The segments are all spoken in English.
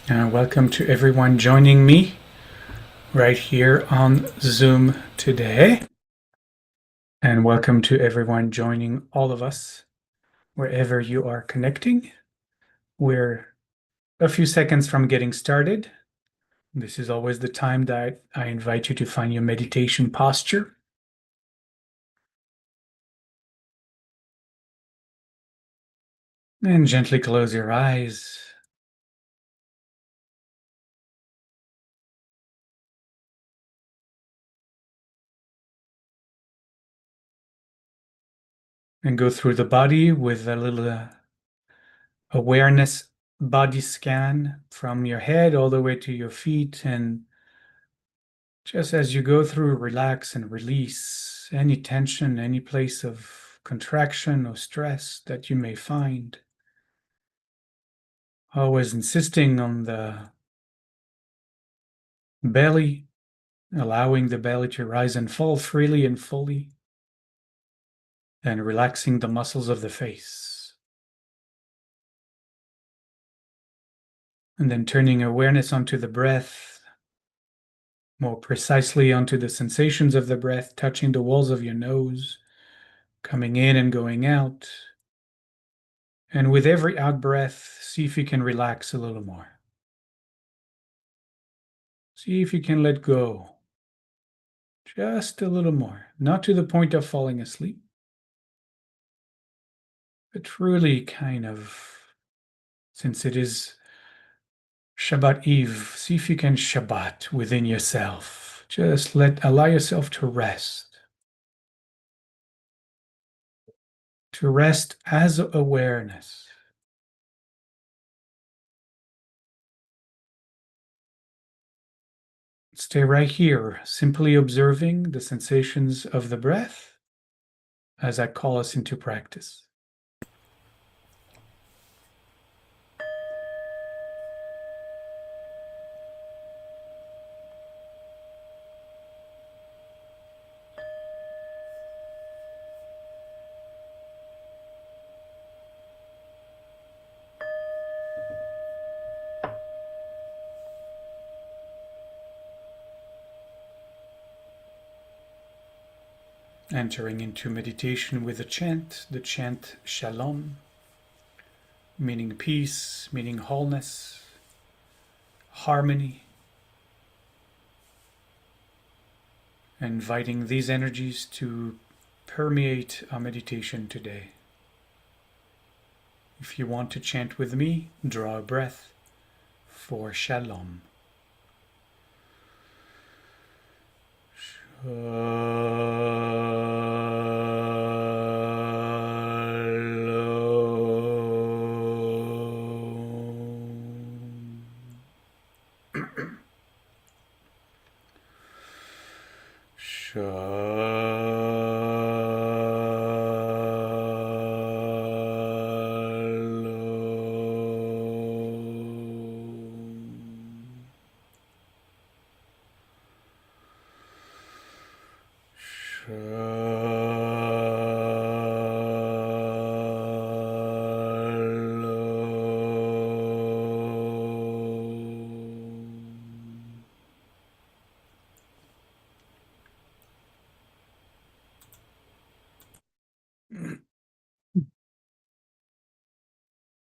Welcome to everyone joining me right here on Zoom today. And welcome to everyone joining all of us wherever you are connecting. We're a few seconds from getting started. This is always the time that I invite you to find your meditation posture. And gently close your eyes. And go through the body with a little awareness body scan from your head all the way to your feet. And just as you go through, relax and release any tension, any place of contraction or stress that you may find. Always insisting on the belly, allowing the belly to rise and fall freely and fully, and relaxing the muscles of the face. And then turning awareness onto the breath, more precisely onto the sensations of the breath, touching the walls of your nose, coming in and going out. And with every out breath, see if you can relax a little more. See if you can let go just a little more, not to the point of falling asleep, but truly kind of, since it is Shabbat Eve, see if you can Shabbat within yourself. Just allow yourself to rest as awareness. Stay right here, simply observing the sensations of the breath as I call us into practice. Entering into meditation with the chant Shalom, meaning peace, meaning wholeness, harmony, inviting these energies to permeate our meditation today. If you want to chant with me, draw a breath for Shalom.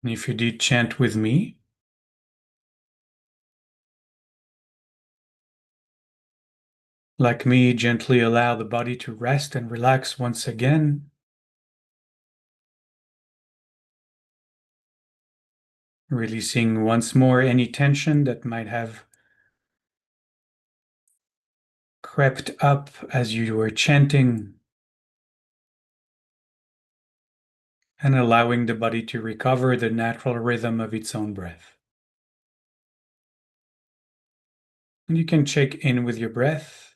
If you did chant with me, like me, gently allow the body to rest and relax once again. Releasing once more any tension that might have crept up as you were chanting, and allowing the body to recover the natural rhythm of its own breath. And you can check in with your breath,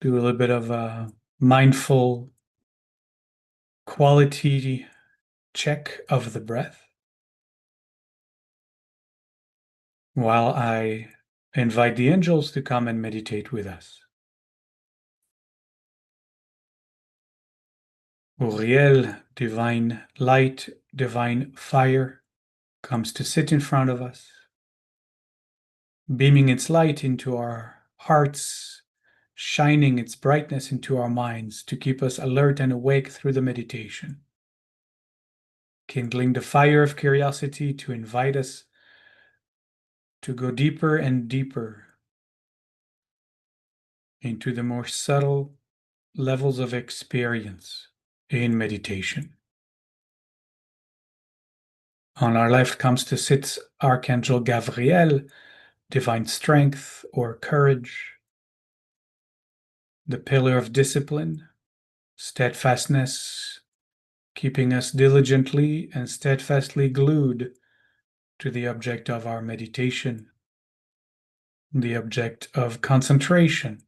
do a little bit of a mindful quality check of the breath, while I invite the angels to come and meditate with us. Uriel, divine light, divine fire, comes to sit in front of us, beaming its light into our hearts, shining its brightness into our minds to keep us alert and awake through the meditation, kindling the fire of curiosity to invite us to go deeper and deeper into the more subtle levels of experience in meditation. On our left comes to sit Archangel Gabriel, divine strength or courage, the pillar of discipline, steadfastness, keeping us diligently and steadfastly glued to the object of our meditation, the object of concentration.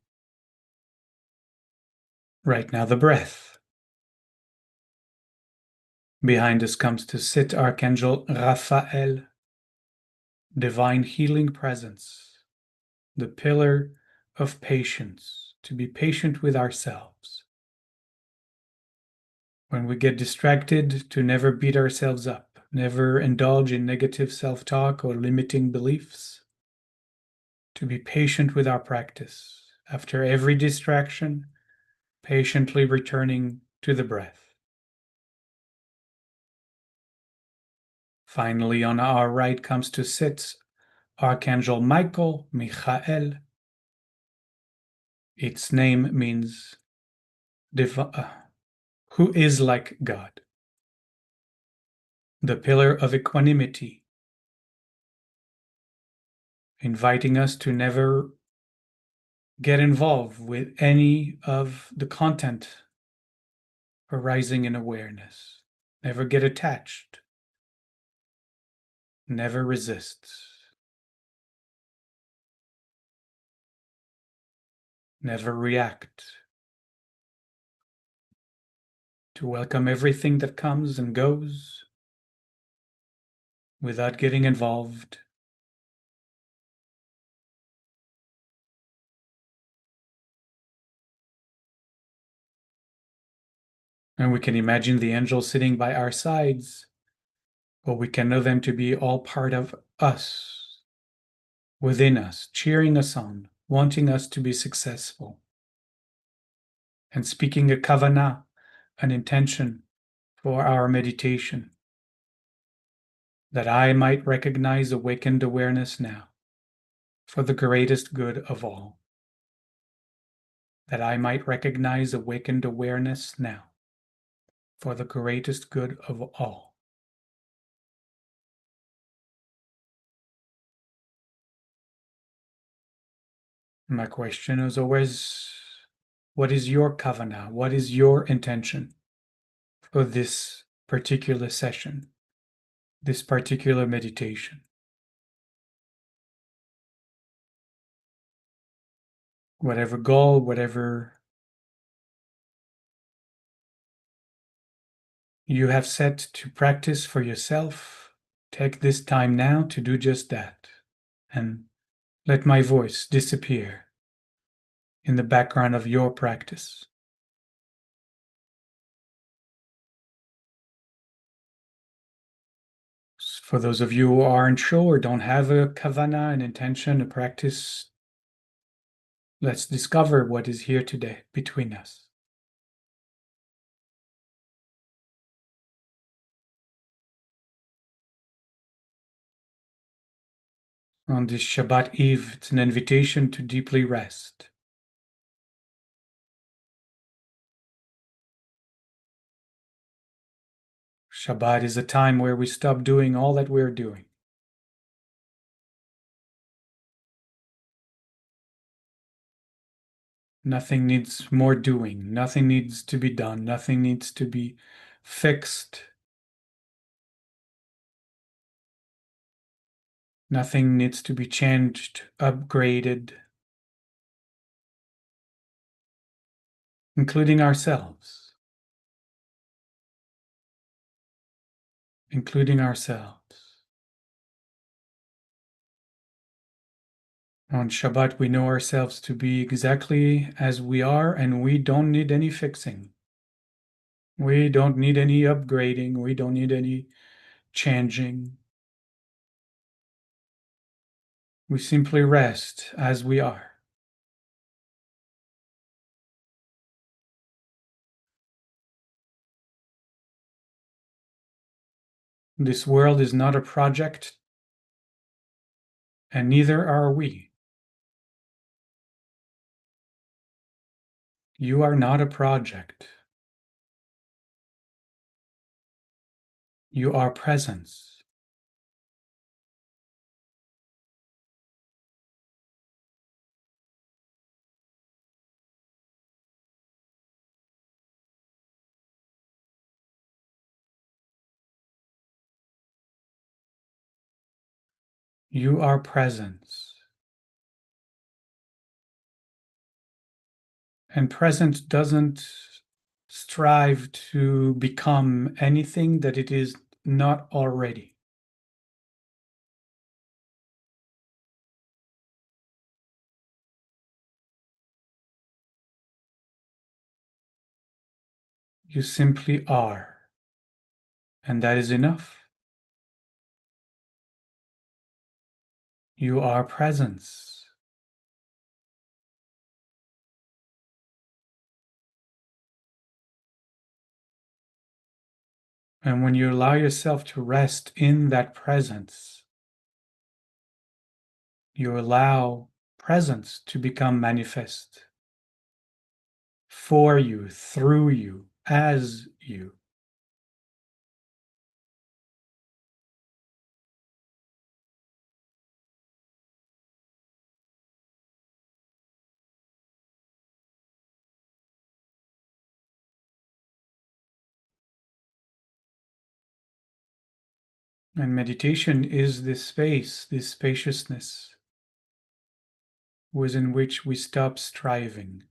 Right now, the breath. Behind us comes to sit Archangel Raphael, divine healing presence, the pillar of patience, to be patient with ourselves. When we get distracted, to never beat ourselves up, never indulge in negative self-talk or limiting beliefs, to be patient with our practice. After every distraction, patiently returning to the breath. Finally, on our right comes to sit Archangel Michael, Michael. Its name means who is like God. The pillar of equanimity, inviting us to never get involved with any of the content arising in awareness. Never get attached. Never resist. Never react. To welcome everything that comes and goes without getting involved. And we can imagine the angels sitting by our sides, or we can know them to be all part of us, within us, cheering us on, wanting us to be successful, and speaking a kavanah, an intention for our meditation, that I might recognize awakened awareness now, for the greatest good of all. That I might recognize awakened awareness now, for the greatest good of all. My question is always, what is your kavanah? What is your intention for this particular session, this particular meditation? Whatever goal, whatever you have set to practice for yourself, take this time now to do just that, and let my voice disappear in the background of your practice. For those of you who aren't sure, don't have a kavanah, an intention, a practice, let's discover what is here today between us. On this Shabbat Eve, it's an invitation to deeply rest. Shabbat is a time where we stop doing all that we're doing. Nothing needs more doing. Nothing needs to be done. Nothing needs to be fixed. Nothing needs to be changed, upgraded, including ourselves. Including ourselves. On Shabbat, we know ourselves to be exactly as we are, and we don't need any fixing. We don't need any upgrading. We don't need any changing. We simply rest as we are. This world is not a project, and neither are we. You are not a project. You are presence. You are presence. And presence doesn't strive to become anything that it is not already. You simply are. And that is enough. You are presence. And when you allow yourself to rest in that presence, you allow presence to become manifest for you, through you, as you. And meditation is this space, this spaciousness within which we stop striving.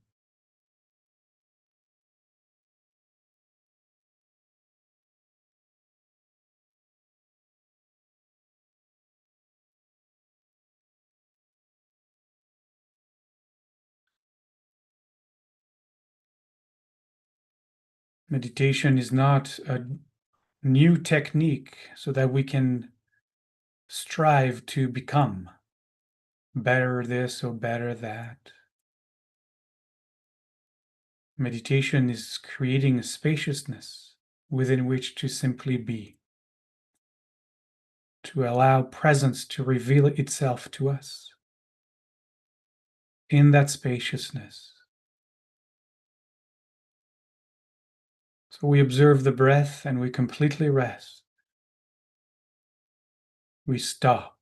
Meditation is not a new technique so that we can strive to become better this or better that. Meditation is creating a spaciousness within which to simply be, to allow presence to reveal itself to us in that spaciousness. So we observe the breath and we completely rest. We stop.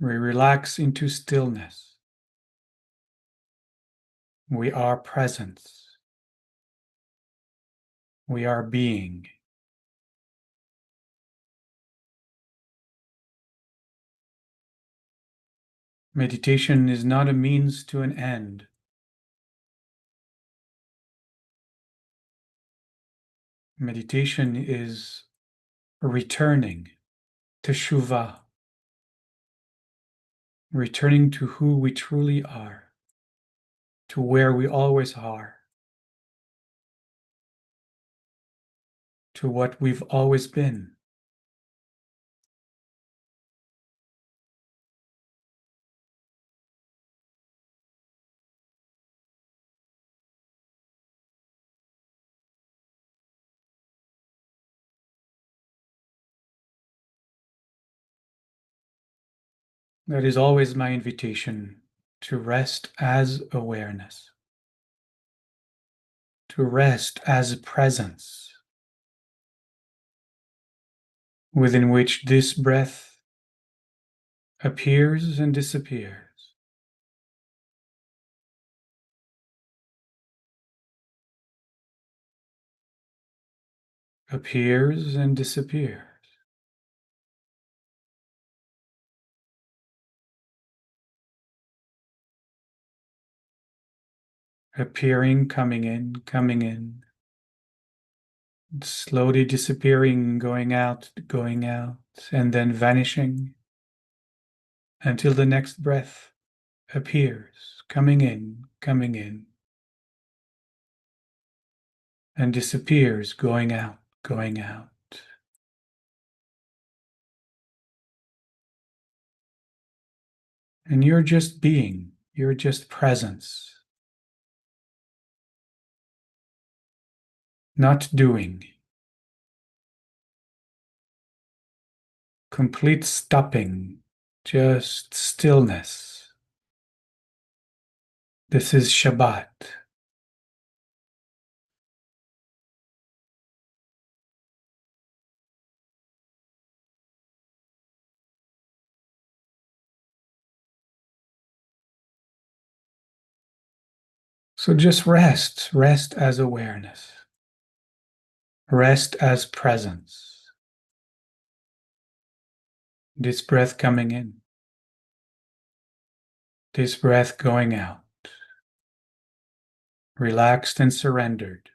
We relax into stillness. We are presence. We are being. Meditation is not a means to an end. Meditation is returning, teshuvah, returning to who we truly are, to where we always are, to what we've always been. That is always my invitation, to rest as awareness, to rest as presence, within which this breath appears and disappears. Appears and disappears. Appearing, coming in, slowly disappearing, going out, and then vanishing until the next breath appears, coming in, and disappears, going out, going out. And you're just being, you're just presence, not doing. Complete stopping, just stillness. This is Shabbat. So just rest, rest as awareness, rest as presence. This breath coming in, this breath going out, relaxed and surrendered.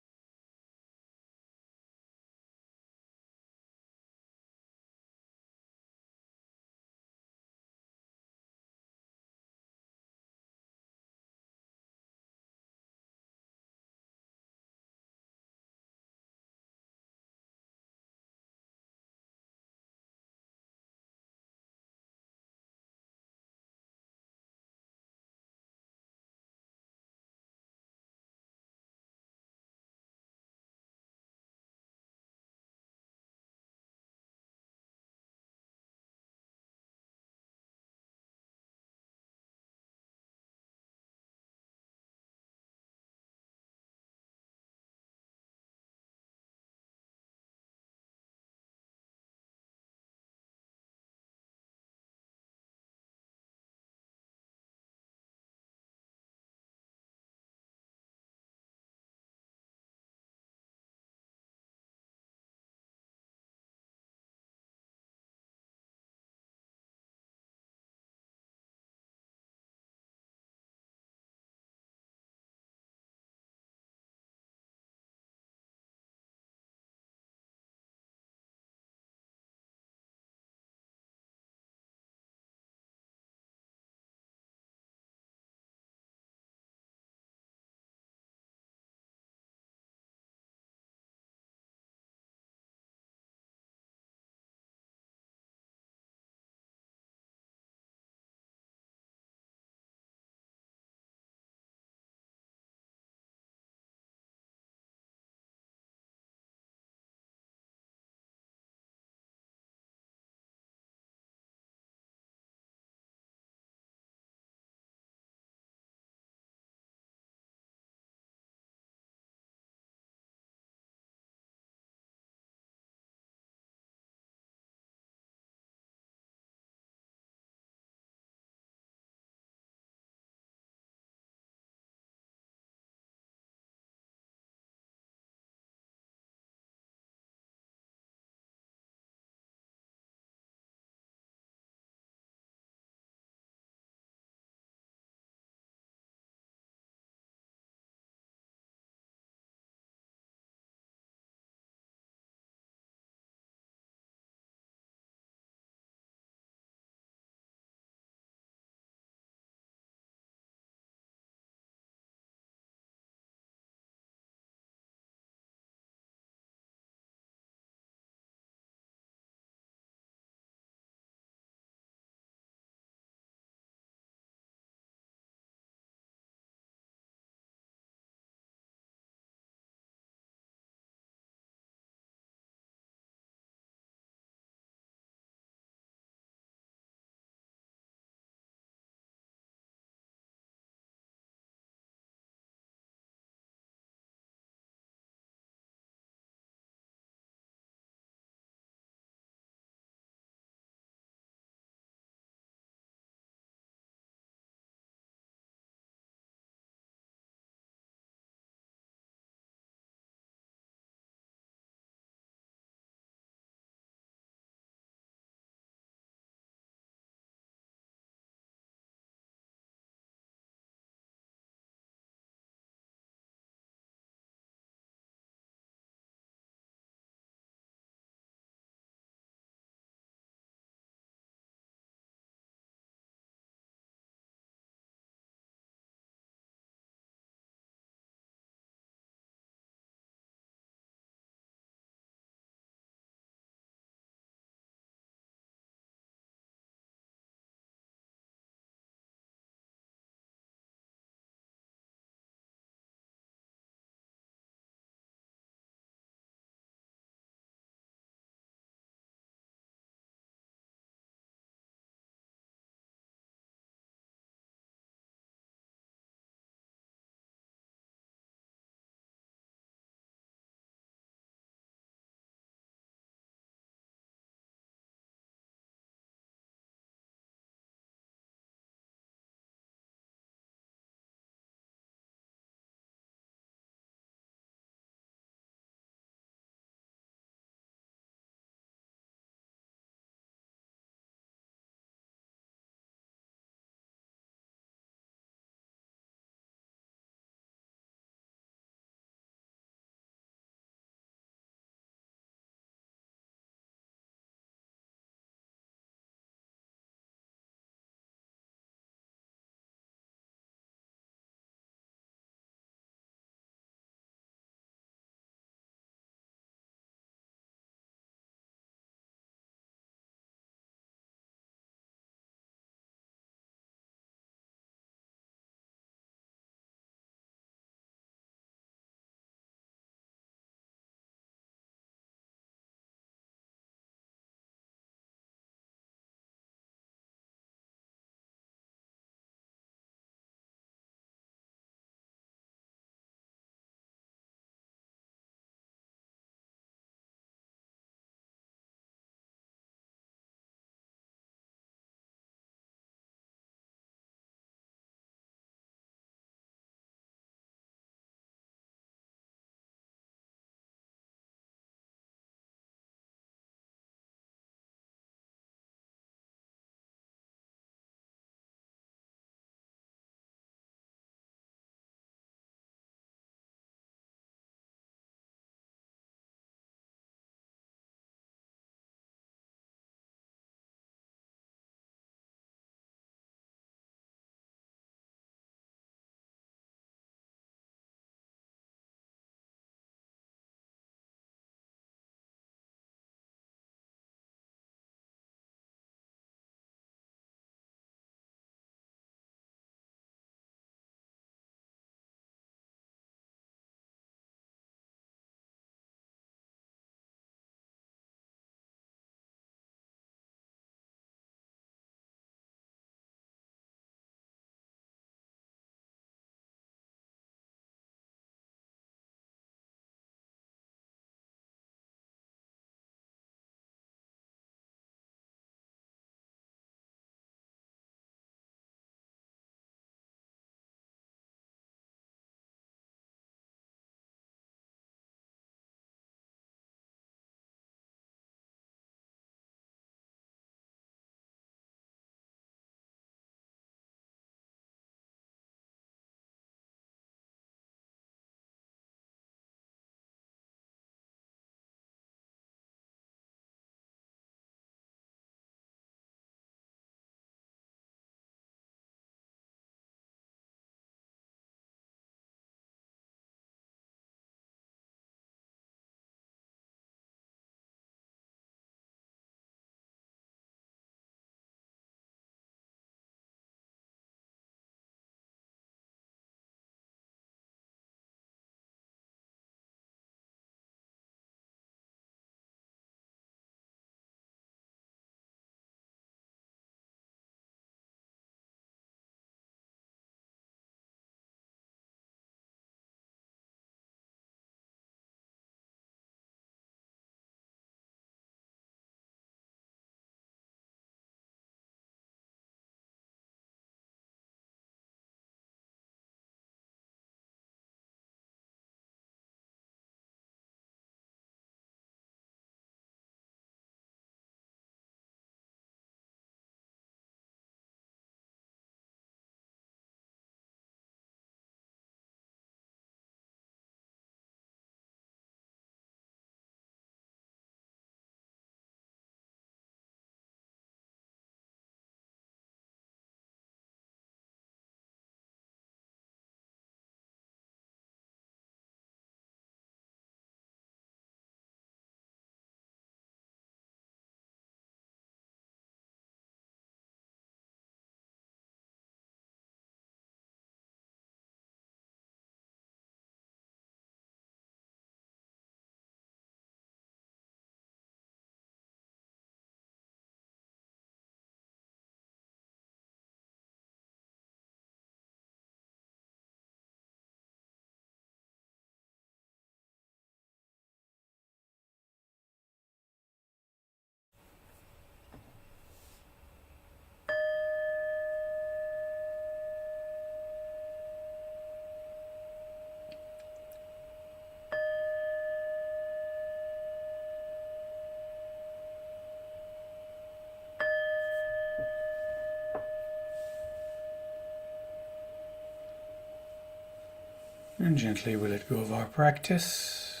And gently we let go of our practice.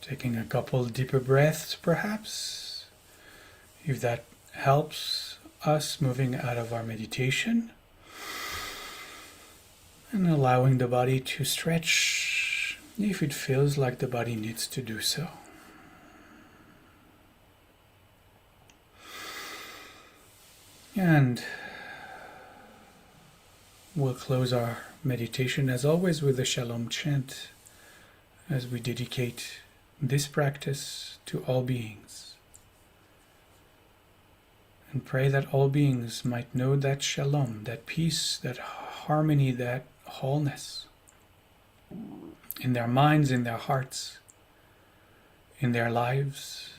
Taking a couple deeper breaths, perhaps, if that helps us moving out of our meditation. And allowing the body to stretch if it feels like the body needs to do so. And we'll close our meditation as always with the Shalom chant as we dedicate this practice to all beings. And pray that all beings might know that Shalom, that peace, that harmony, that wholeness in their minds, in their hearts, in their lives.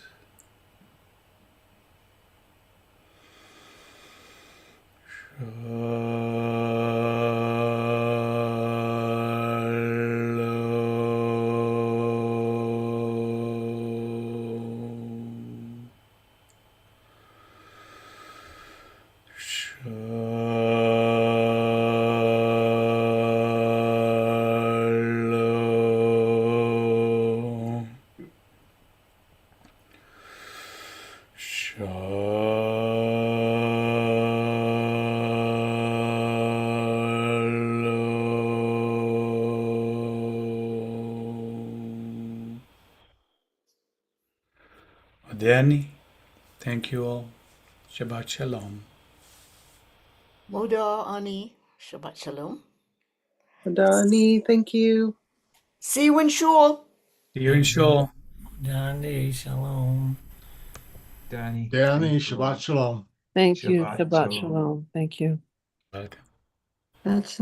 Danny, thank you all. Shabbat Shalom. Moda Ani, Shabbat Shalom. Adani, thank you. See you in Shul. See you in Shul. Danny, shalom. Danny, Shabbat Shalom. Thank you. Shabbat Shabbat Shalom. Shalom. Thank you. Welcome. That's